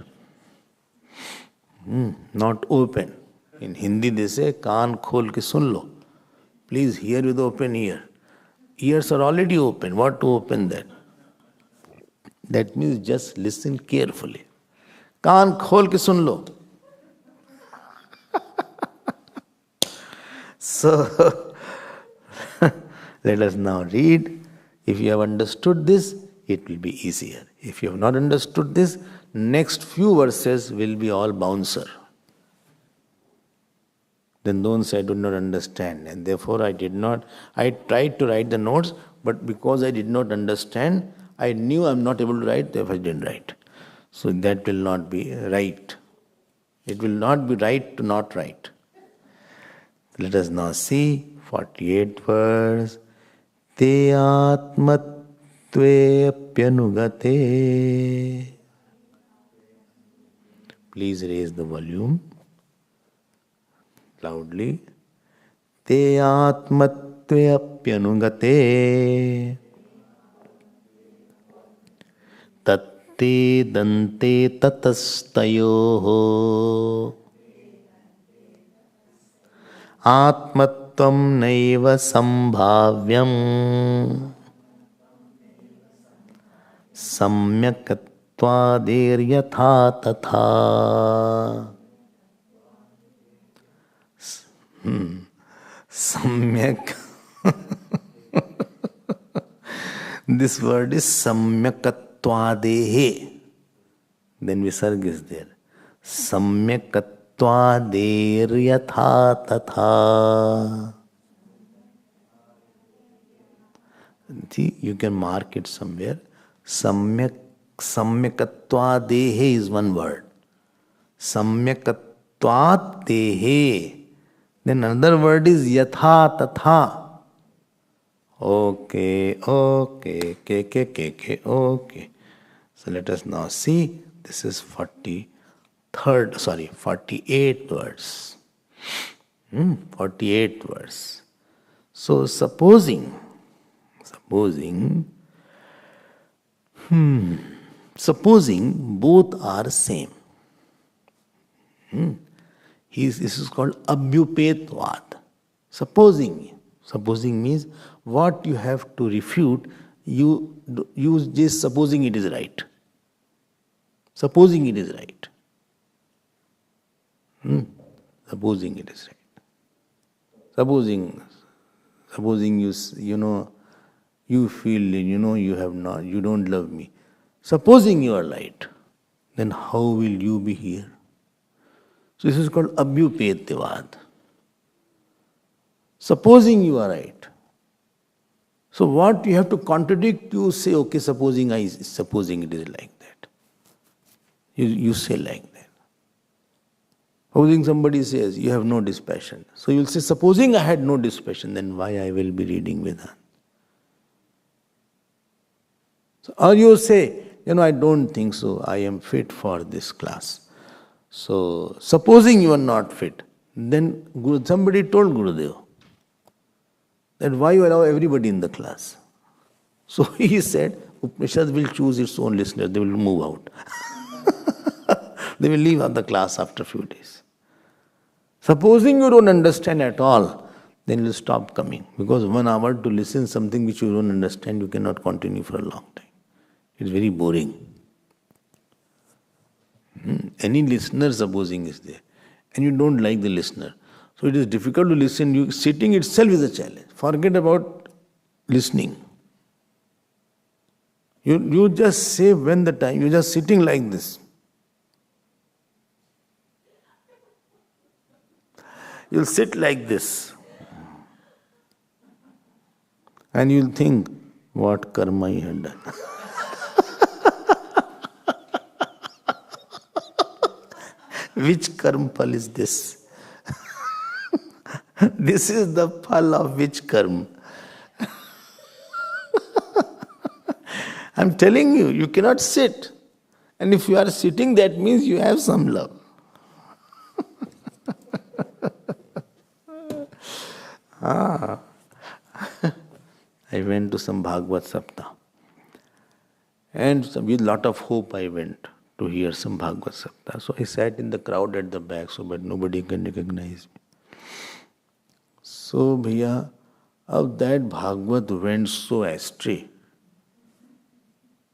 not open. In Hindi they say, kaan khol ke sun lo. Please hear with open ear. Ears are already open. What to open then? That means just listen carefully. Kaan khol ke sun lo. So, let us now read. If you have understood this, it will be easier. If you have not understood this, next few verses will be all bouncer. Then don't say I do not understand. And therefore I tried to write the notes, but because I did not understand, I knew I am not able to write, therefore I didn't write. So that will not be right. It will not be right to not write. Let us now see 48th verse. Te atmatve apyanugate. Please raise the volume loudly. Te atmatve Apyanugate Tatte Dante Tatastayoho Atmatvam Naiva Sambhavyam Samyakatvadir Yatha Tatha. Samyak. This word is Samyakatvadehe. Then Visarga is there. Samyakatvader Yatha Tatha. See, you can mark it somewhere. Samyakatvadehe is one word. Samyakatvadehe. Then another word is Yatha Tatha. Okay. So let us now see. This is 48 words. 48 words. So supposing both are same. This is called Abhyupetvad. Supposing means what you have to refute, you use this supposing it is right. Supposing it is right. Supposing it is right. Supposing you feel you don't love me. Supposing you are right, then how will you be here? So this is called Abhyupetvad. Supposing you are right. So what you have to contradict, you say, okay, supposing it is like that. You say like that. Supposing somebody says, you have no dispassion. So you will say, supposing I had no dispassion, then why I will be reading Vedanta? So, or you say, I don't think so, I am fit for this class. So, supposing you are not fit, then somebody told Gurudev that why you allow everybody in the class. So he said, Upanishad will choose its own listeners, they will move out. They will leave the class after a few days. Supposing you don't understand at all, then you will stop coming. Because 1 hour to listen something which you don't understand, you cannot continue for a long time. It's very boring. Any listener supposing is there, and you don't like the listener. So it is difficult to listen. Sitting itself is a challenge. Forget about listening. You just say when the time, you're just sitting like this. You'll sit like this. And you'll think, what karma I had done. Which karma phal is this? This is the phal of which karma? I'm telling you, you cannot sit. And if you are sitting, that means you have some love. I went to some Bhagavad Saptah. And with lot of hope I went to hear some Bhagavad Saptah. So I sat in the crowd at the back so that nobody can recognize me. So, bhaiya, of that Bhagavad went so astray.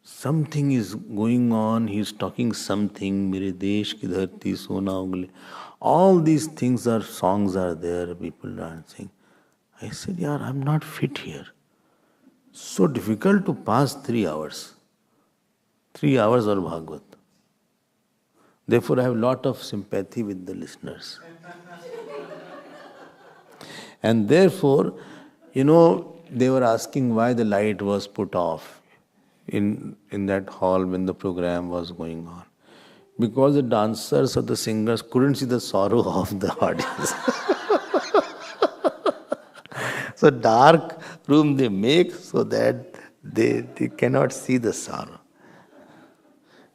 Something is going on, he is talking something, mere desh ki dharti sona ugle. All these things are, songs are there, people dancing. I said, yaar, I'm not fit here. So difficult to pass 3 hours. 3 hours or Bhagavad. Therefore, I have lot of sympathy with the listeners. And therefore, they were asking why the light was put off in that hall when the program was going on. Because the dancers or the singers couldn't see the sorrow of the audience. So dark room they make so that they cannot see the sorrow.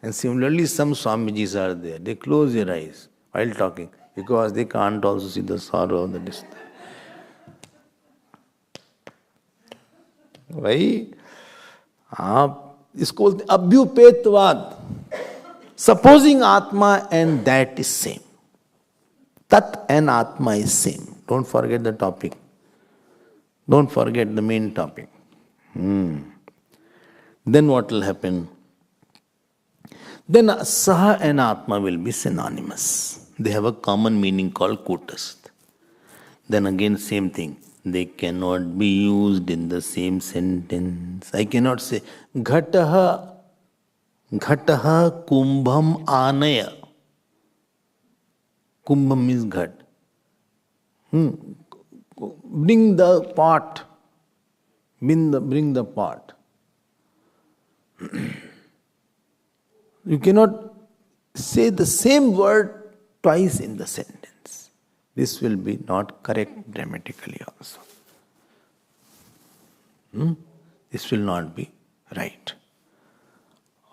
And similarly, some Swamijis are there. They close their eyes while talking because they can't also see the sorrow of the distance. भाई आप इसको बोलते अभ्युपेतवाद, supposing आत्मा and that is same. Tat and Atma is same. Don't forget the topic. Don't forget the main topic. Then what will happen? Then Saha and Atma will be synonymous. They have a common meaning called Kutastha. Then again same thing. They cannot be used in the same sentence. I cannot say Ghataha kumbham anaya. Kumbham means ghat. Bring the pot. Bring the pot. You cannot say the same word twice in the sentence. This will be not correct grammatically also. This will not be right.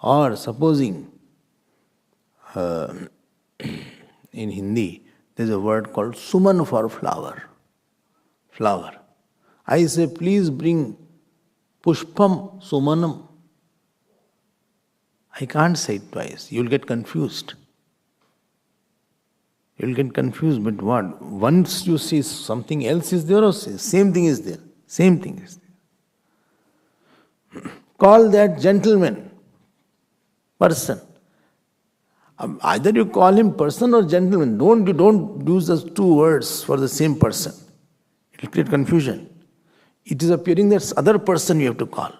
Or supposing in Hindi, there is a word called suman for flower. Flower. I say, please bring pushpam sumanam. I can't say it twice. You will get confused. You will get confused, but what? Once you see something else is there, or same thing is there. Same thing is there. Call that gentleman, person. Either you call him person or gentleman. Don't use those two words for the same person. It will create confusion. It is appearing that other person you have to call.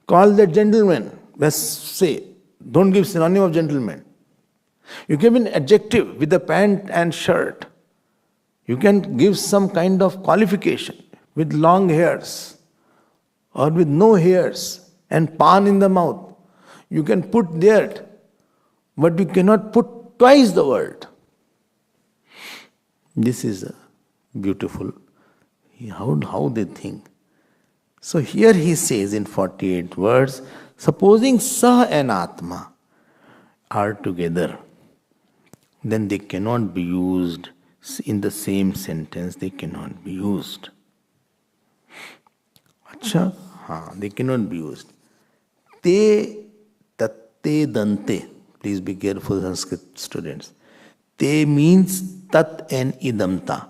Call that gentleman. Let's say, don't give synonym of gentleman. You give an adjective with the pant and shirt. You can give some kind of qualification with long hairs or with no hairs and pan in the mouth. You can put there, but you cannot put twice the word. This is beautiful. How they think. So here he says in 48 words, supposing Sa and Atma are together, then they cannot be used in the same sentence. They cannot be used. Acha? They cannot be used. Te tatte dante. Please be careful, Sanskrit students. Te means tat and idamta.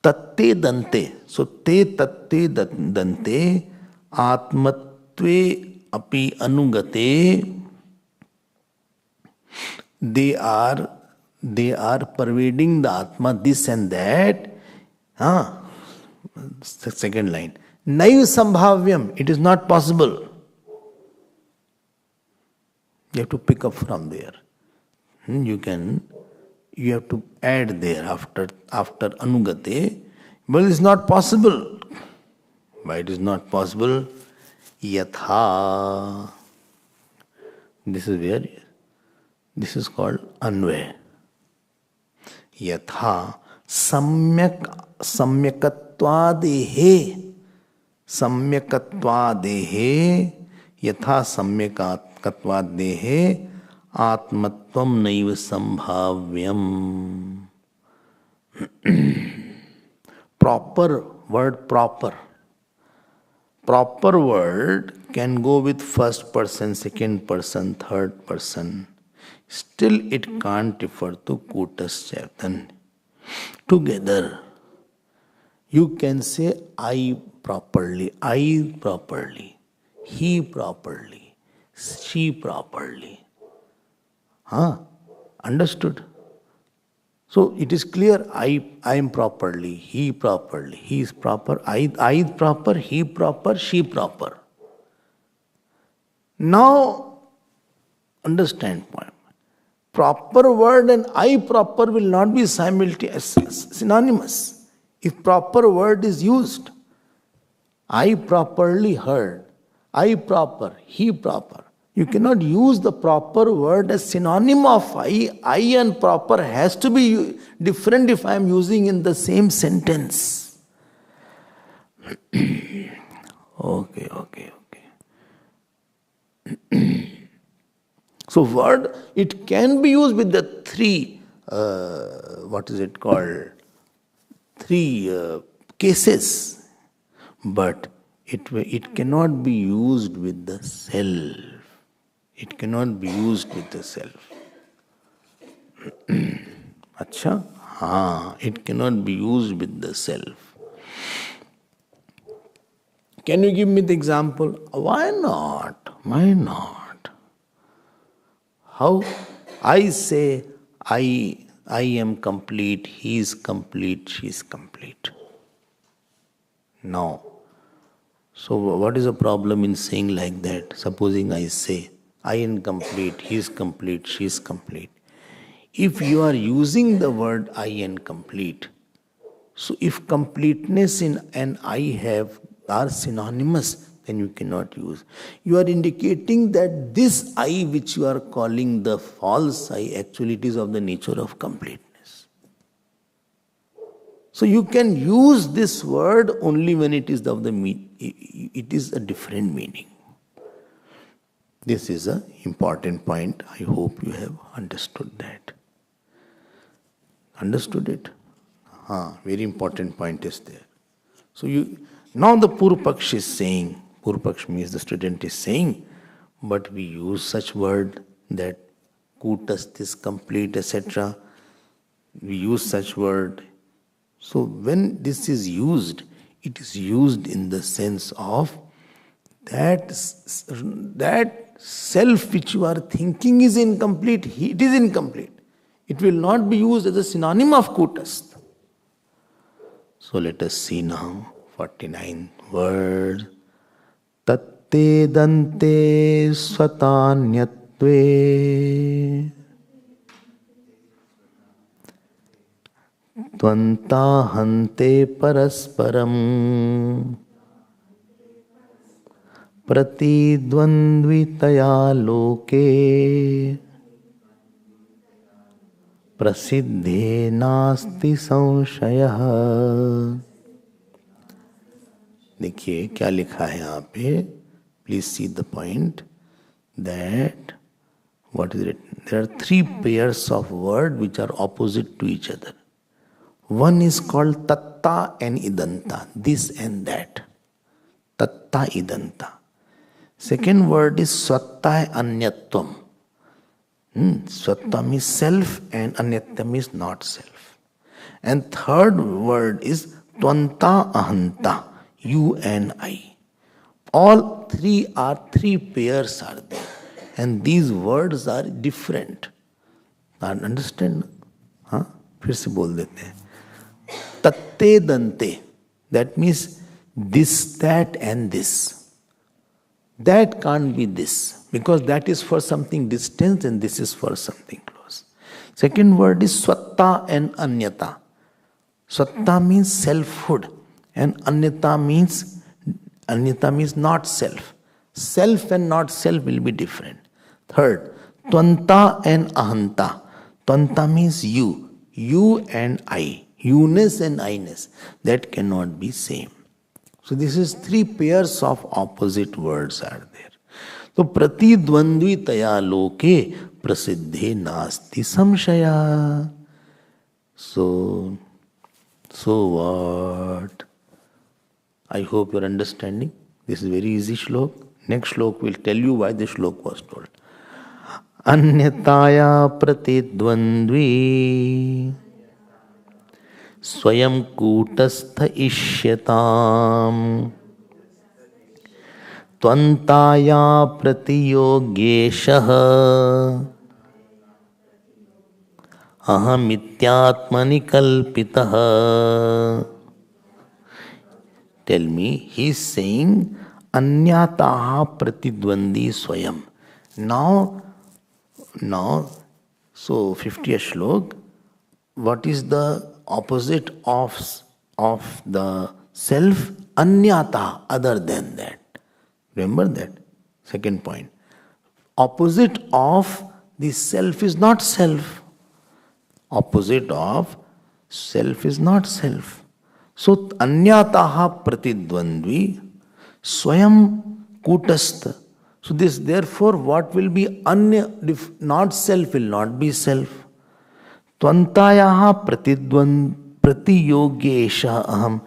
Tatte dante. So te tatte dante atmatve api anugate. They are pervading the Atma, this and that. Second line. Naiv sambhavyam. It is not possible. You have to pick up from there. You have to add there after anugate. Well, it's not possible. Why it is not possible? Yatha. This is called anvay. Yatha samyakatvadehe. Samyakatvadehe. Yatha samyakatvadehe. Atmatvam naiva sambhavyam. Proper word, proper. Proper word can go with first person, second person, third person. Still it can't refer to Kutastha Chaitanya. Together, you can say I properly, he properly, she properly. Understood? So it is clear, I am properly, he is proper, I proper, he proper, she proper. Now, understand point. Proper word and I proper will not be synonymous. If proper word is used, I properly heard, I proper, he proper. You cannot use the proper word as synonym of I. I and proper has to be different if I am using in the same sentence. Okay. So word, it can be used with the three, three cases. but it cannot be used with the self. It cannot be used with the self. Acha? It cannot be used with the self. Can you give me the example? Why not? Why not? How? I say, I am complete, he is complete, she is complete. No. So what is the problem in saying like that? Supposing I say, I am complete, he is complete, she is complete. If you are using the word I am complete, so if completeness and I have are synonymous, then you cannot use. You are indicating that this I which you are calling the false I, actually it is of the nature of completeness. So you can use this word only when it is of the it is a different meaning. This is an important point. I hope you have understood that. Understood it? Very important point is there. So now the Purupaksh is saying, Purupaksh means the student is saying, but we use such word that Kutastha is complete, etc. We use such word. So when this is used, it is used in the sense of that self which you are thinking is incomplete, it is incomplete. It will not be used as a synonym of Kutastha. So let us see now 49 word. Tatte dante svatanyatve tvanta hante parasparam pratidvandvitaya loke प्रसिद्धे नास्ति संशयः. देखिए क्या लिखा है यहाँ पे. Please see the point that what is written. There are three pairs of words which are opposite to each other. One is called tatta and idanta, this and that. Tatta idanta. Second word is swatta anyatvam. Swatam is self and anyattam is not self. And third word is tvanta ahanta, you and I. All three pairs are there. And these words are different. Understand? फिर से बोल देते हैं. Tatte dante. That means this, that and this. That can't be this. Because that is for something distant and this is for something close. Second word is swatta and anyata. Swatta means selfhood and anyata means not self. Self and not self will be different. Third, tvanta and ahanta. Tvanta means you and I. You-ness and I-ness. That cannot be same. So this is three pairs of opposite words are there. So pratidvandvitaya loke prasiddhe nasti samshaya. So what? I hope you are understanding. This is very easy shlok. Next shlok will tell you why this shlok was told. Anyataya pratidvandvi swayam kutastha ishyatam tvantaya pratiyogeshaha ahamityatmani kalpitaha. Tell me, he is saying anyataha pratidvandi swayam. Now, so 50th shlok, what is the opposite of the self? Anyata, other than that. Remember that? Second point. Opposite of the self is not self. Opposite of self is not self. So, anyataha pratidvandvi swayam kutastha. So this, therefore, what will be not self will not be self. Tvantayaha pratiyogesha aham.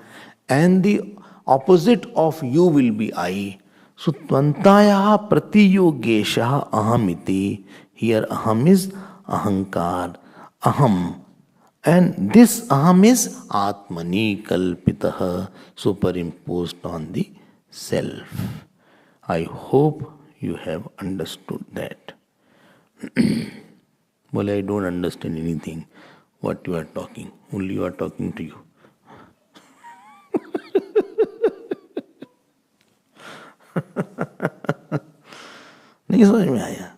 And the opposite of you will be I. So Tvantaya Pratiyogesha Ahamiti. Here Aham is Ahankar, Aham. And this Aham is Atmani Kalpitaha, superimposed on the self. I hope you have understood that. Well, I don't understand anything what you are talking. Only you are talking to you. नहीं समझ में आया?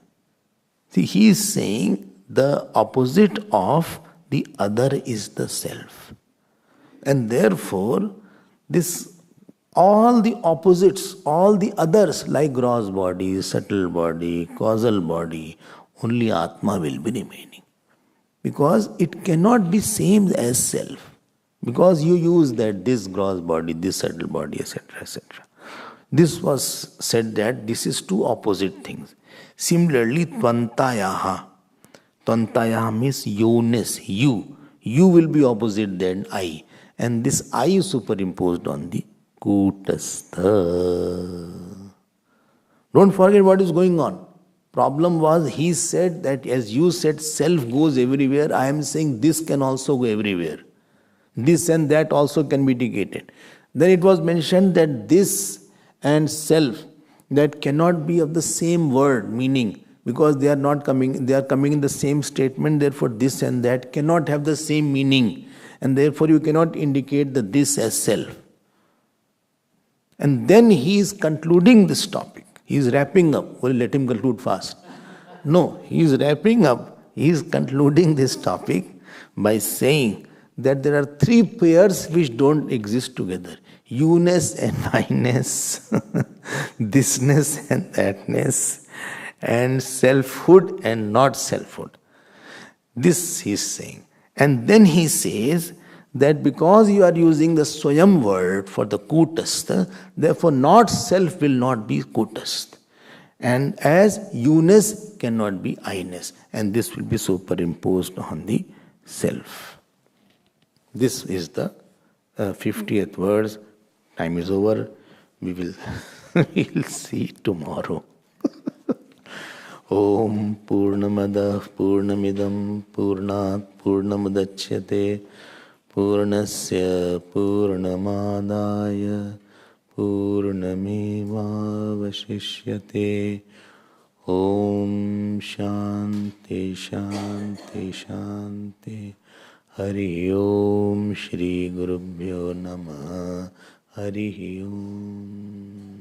See, he is saying the opposite of the other is the self. And therefore, this all the opposites, all the others like gross body, subtle body, causal body, only Atma will be remaining. Because it cannot be same as self. Because you use that this gross body, this subtle body, etc., etc. This was said that this is two opposite things. Similarly, Tvantayaha. Tvantayaha means you-ness, you. You will be opposite than I. And this I is superimposed on the Kutastha. Don't forget what is going on. Problem was, he said that as you said self goes everywhere, I am saying this can also go everywhere. This and that also can be negated. Then it was mentioned that this and self that cannot be of the same word meaning because they are not coming, they are coming in the same statement, therefore this and that cannot have the same meaning, and therefore you cannot indicate the this as self. And then he is concluding this topic. He is wrapping up. Well, let him conclude fast. No, he is wrapping up. He is concluding this topic by saying that there are three pairs which don't exist together. You-ness and I-ness, thisness and thatness, and selfhood and not selfhood. This he is saying. And then he says that because you are using the Swayam word for the Kutastha, therefore not self will not be Kutastha. And as you-ness cannot be I-ness. And this will be superimposed on the self. This is the 50th verse. Time is over. We will we'll see tomorrow. Om Purnamada Purnamidam Purnat Purnamadachyate Purnasya Purnamadaya Purnameva Vashishyate. Om Shanti Shanti Shanti. Hari Om Shri Gurubhyo Namah. Hari Om.